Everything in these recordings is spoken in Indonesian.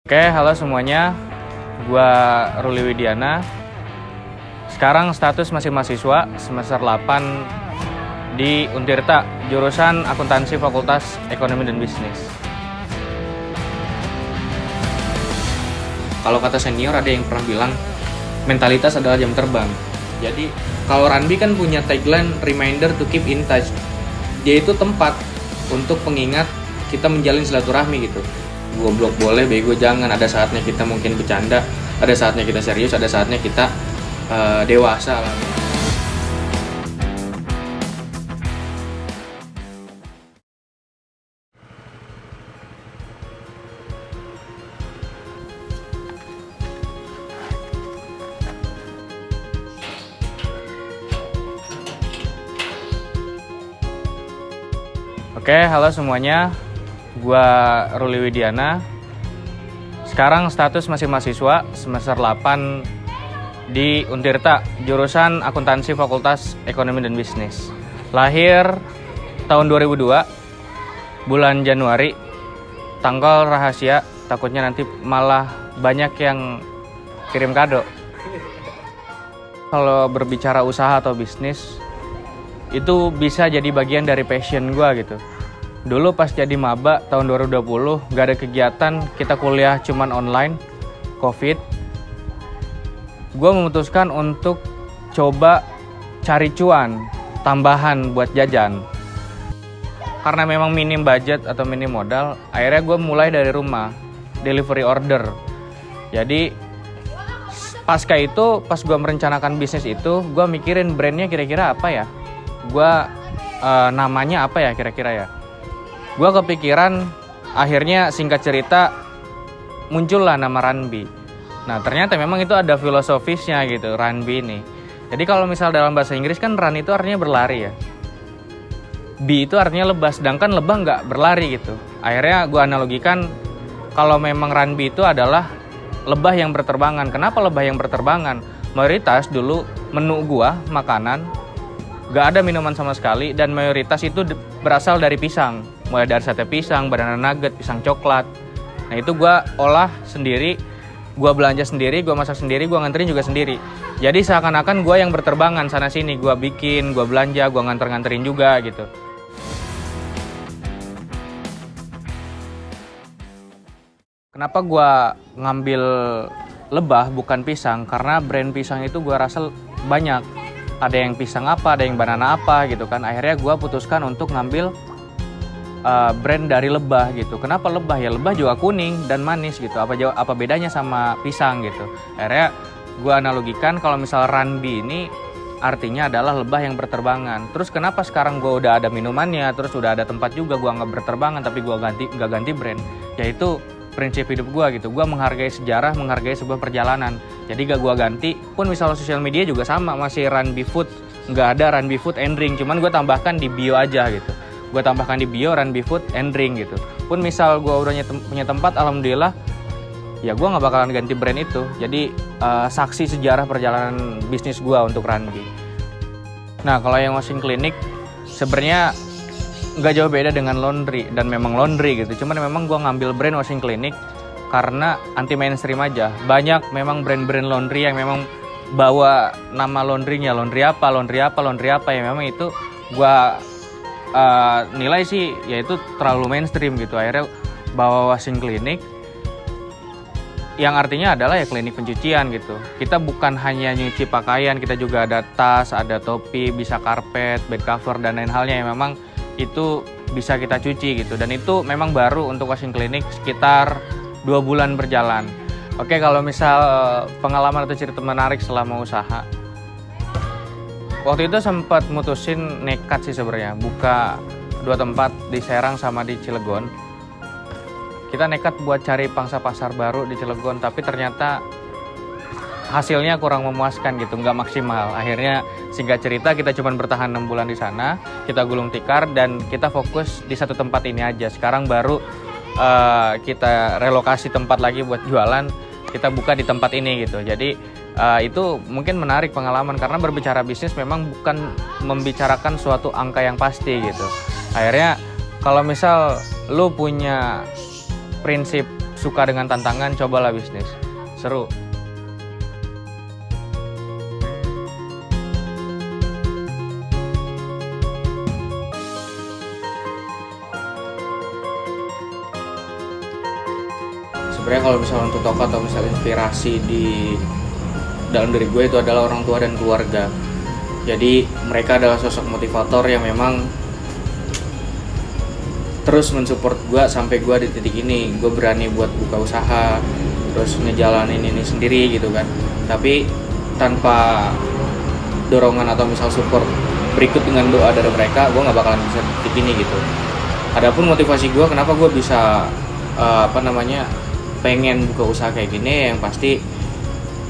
Oke, halo semuanya. Gua Ruli Widiana. Sekarang status masih mahasiswa semester 8 di Untirta, jurusan Akuntansi Fakultas Ekonomi dan Bisnis. Kalau kata senior ada yang pernah bilang, mentalitas adalah jam terbang. Jadi, kalau Ranbi kan punya tagline reminder to keep in touch. Dia itu tempat untuk pengingat kita menjalin silaturahmi gitu. Goblok boleh, bego jangan. Ada saatnya kita mungkin bercanda, ada saatnya kita serius, ada saatnya kita dewasa lah. Oke, halo semuanya. Gua Ruli Widiana. Sekarang status masih mahasiswa semester 8 di Untirta, jurusan Akuntansi Fakultas Ekonomi dan Bisnis. Lahir tahun 2002, bulan Januari. Tanggal rahasia, takutnya nanti malah banyak yang kirim kado. Kalau berbicara usaha atau bisnis, itu bisa jadi bagian dari passion gua gitu. Dulu pas jadi maba tahun 2020, gak ada kegiatan, kita kuliah cuman online, COVID. Gue memutuskan untuk coba cari cuan, tambahan buat jajan. Karena memang minim budget atau minim modal, akhirnya gue mulai dari rumah, delivery order. Jadi pasca itu, pas gue merencanakan bisnis itu, gue mikirin brandnya kira-kira apa ya? Namanya apa ya kira-kira ya? Gue kepikiran, akhirnya singkat cerita muncullah nama Ranbi. Nah ternyata memang itu ada filosofisnya gitu, Ranbi ini. Jadi kalau misal dalam bahasa Inggris kan run itu artinya berlari ya. Bi itu artinya lebah, sedangkan lebah nggak berlari gitu. Akhirnya gue analogikan kalau memang Ranbi itu adalah lebah yang berterbangan. Kenapa lebah yang berterbangan? Mayoritas dulu menu gue, makanan, gak ada minuman sama sekali, dan mayoritas itu berasal dari pisang. Mulai dari sate pisang, banana nugget, pisang coklat. Nah itu gue olah sendiri, gue belanja sendiri, gue masak sendiri, gue nganterin juga sendiri. Jadi seakan-akan gue yang berterbangan sana-sini, gue bikin, gue belanja, gue nganterin juga gitu. Kenapa gue ngambil lebah bukan pisang? Karena brand pisang itu gue rasa banyak. Ada yang pisang apa, ada yang banana apa gitu kan. Akhirnya gue putuskan untuk ngambil brand dari lebah gitu. Kenapa lebah? Ya lebah juga kuning dan manis gitu. Apa bedanya sama pisang gitu. Akhirnya gue analogikan kalau misal Ranbi ini artinya adalah lebah yang berterbangan. Terus kenapa sekarang gue udah ada minumannya, terus udah ada tempat juga gue nggak berterbangan tapi gue nggak ganti brand. Yaitu prinsip hidup gue gitu. Gue menghargai sejarah, menghargai sebuah perjalanan. Jadi gak gue ganti. Pun misalnya sosial media juga sama, masih Ranbi Food. Nggak ada Ranbi Food and Drink. Cuman gue tambahkan di bio aja gitu. Gue tambahkan di bio Ranbi Food and Drink gitu. Pun misal gue udah punya tempat, alhamdulillah, ya gue nggak bakalan ganti brand itu. Jadi saksi sejarah perjalanan bisnis gue untuk Ranbi. Nah kalau yang washing clinic sebenarnya nggak jauh beda dengan laundry, dan memang laundry gitu. Cuman memang gue ngambil brand washing clinic karena anti mainstream aja. Banyak memang brand-brand laundry yang memang bawa nama laundrynya, laundry apa yang memang itu gue nilai sih yaitu terlalu mainstream gitu. Akhirnya bawa washing clinic yang artinya adalah ya klinik pencucian gitu. Kita bukan hanya nyuci pakaian, kita juga ada tas, ada topi, bisa karpet, bed cover dan lain halnya yang memang itu bisa kita cuci gitu. Dan itu memang baru untuk washing clinic sekitar 2 bulan berjalan. Oke, kalau misal pengalaman atau cerita menarik selama usaha, waktu itu sempat mutusin nekat sih sebenarnya buka 2 tempat di Serang sama di Cilegon. Kita nekat buat cari pangsa pasar baru di Cilegon, tapi ternyata hasilnya kurang memuaskan gitu, nggak maksimal. Akhirnya singkat cerita kita cuma bertahan 6 bulan di sana, kita gulung tikar dan kita fokus di satu tempat ini aja. Sekarang baru kita relokasi tempat lagi buat jualan, kita buka di tempat ini gitu. Jadi itu mungkin menarik pengalaman, karena berbicara bisnis memang bukan membicarakan suatu angka yang pasti gitu. Akhirnya kalau misal lu punya prinsip suka dengan tantangan, cobalah bisnis. Seru. Sebenarnya kalau misalnya untuk tokoh atau misalnya inspirasi di dalam diri gue itu adalah orang tua dan keluarga. Jadi mereka adalah sosok motivator yang memang terus mensupport gue sampai gue di titik ini. Gue berani buat buka usaha, terus ngejalanin ini sendiri gitu kan. Tapi tanpa dorongan atau misal support berikut dengan doa dari mereka, gue nggak bakalan bisa di titik ini gitu. Adapun motivasi gue kenapa gue bisa pengen buka usaha kayak gini, yang pasti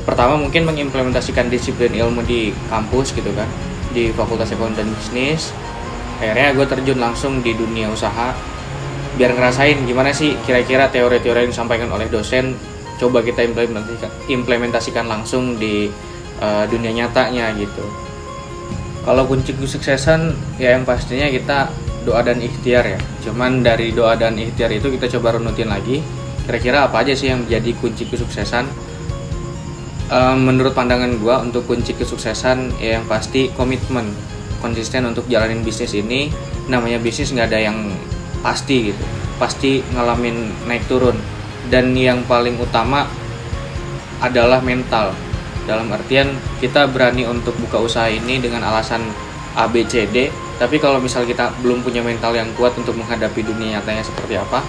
pertama mungkin mengimplementasikan disiplin ilmu di kampus gitu kan, di Fakultas Ekonomi dan Bisnis. Akhirnya gue terjun langsung di dunia usaha biar ngerasain gimana sih kira-kira teori-teori yang disampaikan oleh dosen, coba kita implementasikan langsung di dunia nyatanya gitu. Kalau kunci kesuksesan ya yang pastinya kita doa dan ikhtiar ya. Cuman dari doa dan ikhtiar itu kita coba runutin lagi, kira-kira apa aja sih yang menjadi kunci kesuksesan. Menurut pandangan gue, untuk kunci kesuksesan ya yang pasti komitmen, konsisten untuk jalanin bisnis ini. Namanya bisnis nggak ada yang pasti gitu, pasti ngalamin naik turun. Dan yang paling utama adalah mental, dalam artian kita berani untuk buka usaha ini dengan alasan A, B, C, D. Tapi kalau misal kita belum punya mental yang kuat untuk menghadapi dunia nyatanya seperti apa,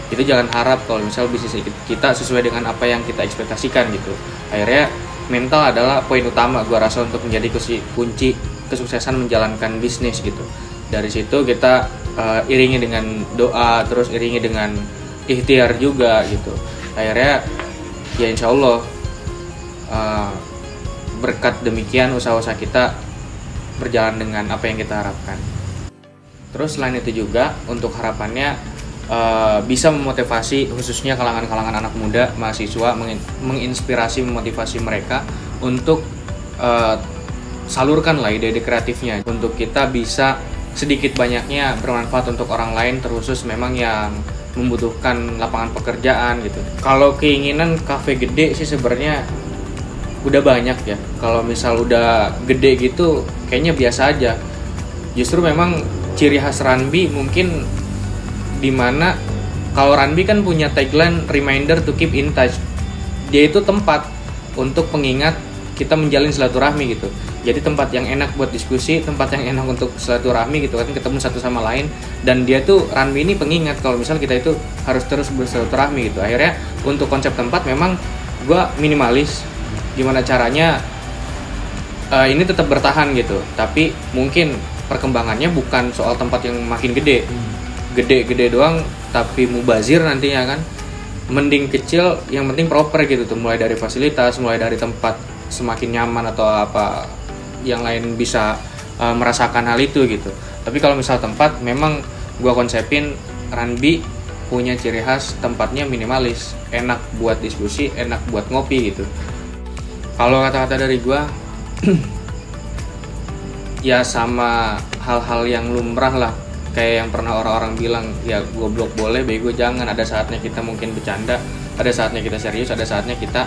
itu jangan harap kalau misal bisnis kita sesuai dengan apa yang kita ekspektasikan gitu. Akhirnya mental adalah poin utama gue rasa untuk menjadi kunci kesuksesan menjalankan bisnis gitu. Dari situ kita iringi dengan doa, terus iringi dengan ikhtiar juga gitu. Akhirnya ya insya Allah berkat demikian usaha-usaha kita berjalan dengan apa yang kita harapkan. Terus selain itu juga untuk harapannya bisa memotivasi khususnya kalangan-kalangan anak muda, mahasiswa, menginspirasi, memotivasi mereka untuk salurkanlah ide-ide kreatifnya untuk kita bisa sedikit banyaknya bermanfaat untuk orang lain, terkhusus memang yang membutuhkan lapangan pekerjaan gitu. Kalau keinginan kafe gede sih sebenarnya udah banyak ya. Kalau misal udah gede gitu kayaknya biasa aja. Justru memang ciri khas Ranbi mungkin dimana kalau Ranbi kan punya tagline reminder to keep in touch. Dia itu tempat untuk pengingat kita menjalin silaturahmi gitu. Jadi tempat yang enak buat diskusi, tempat yang enak untuk silaturahmi gitu kan, ketemu satu sama lain. Dan dia tuh Ranbi ini pengingat kalau misal kita itu harus terus bersilaturahmi gitu. Akhirnya untuk konsep tempat memang gua minimalis. Gimana caranya ini tetap bertahan gitu. Tapi mungkin perkembangannya bukan soal tempat yang makin gede doang tapi mubazir nantinya kan. Mending kecil yang penting proper gitu tuh, mulai dari fasilitas, mulai dari tempat semakin nyaman atau apa yang lain bisa merasakan hal itu gitu. Tapi kalau misal tempat memang gua konsepin Ranbi punya ciri khas tempatnya minimalis, enak buat diskusi, enak buat ngopi gitu. Kalau kata-kata dari gua ya sama hal-hal yang lumrah lah, kayak yang pernah orang-orang bilang ya goblok boleh, bego jangan. Ada saatnya kita mungkin bercanda, ada saatnya kita serius, ada saatnya kita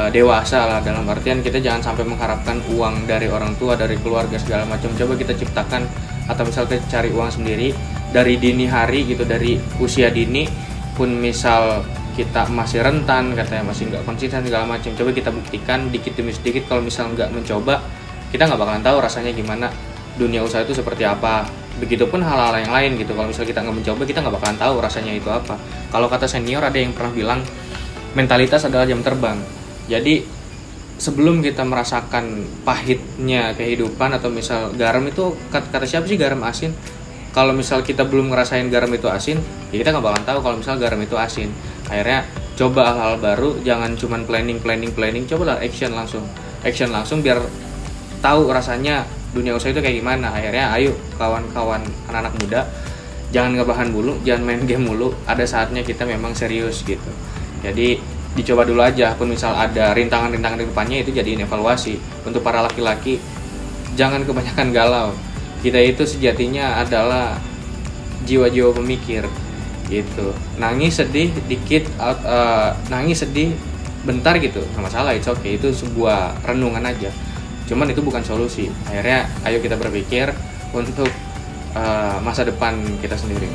dewasa lah, dalam artian kita jangan sampai mengharapkan uang dari orang tua, dari keluarga segala macam. Coba kita ciptakan atau misal kita cari uang sendiri dari dini hari gitu, dari usia dini pun misal kita masih rentan katanya, masih nggak konsisten segala macam. Coba kita buktikan dikit demi sedikit. Kalau misal nggak mencoba, kita nggak bakalan tahu rasanya gimana dunia usaha itu seperti apa. Begitupun hal-hal yang lain gitu. Kalau misal kita nggak mencoba, kita nggak bakalan tahu rasanya itu apa. Kalau kata senior ada yang pernah bilang mentalitas adalah jam terbang. Jadi sebelum kita merasakan pahitnya kehidupan atau misal garam itu, kata siapa sih garam asin? Kalau misal kita belum ngerasain garam itu asin, ya kita nggak bakalan tahu kalau misal garam itu asin. Akhirnya coba hal-hal baru, jangan cuman planning, cobalah action langsung biar tahu rasanya dunia usaha itu kayak gimana. Akhirnya ayo kawan-kawan anak-anak muda, jangan ngebahan mulu, jangan main game mulu. Ada saatnya kita memang serius gitu. Jadi dicoba dulu aja, pun misal ada rintangan-rintangan di depannya itu jadiin evaluasi. Untuk para laki-laki, jangan kebanyakan galau. Kita itu sejatinya adalah jiwa-jiwa pemikir. gitu. Nangis sedih dikit, nangis sedih bentar gitu, nggak masalah, it's okay, itu sebuah renungan aja. Cuman itu bukan solusi. Akhirnya ayo kita berpikir untuk masa depan kita sendiri.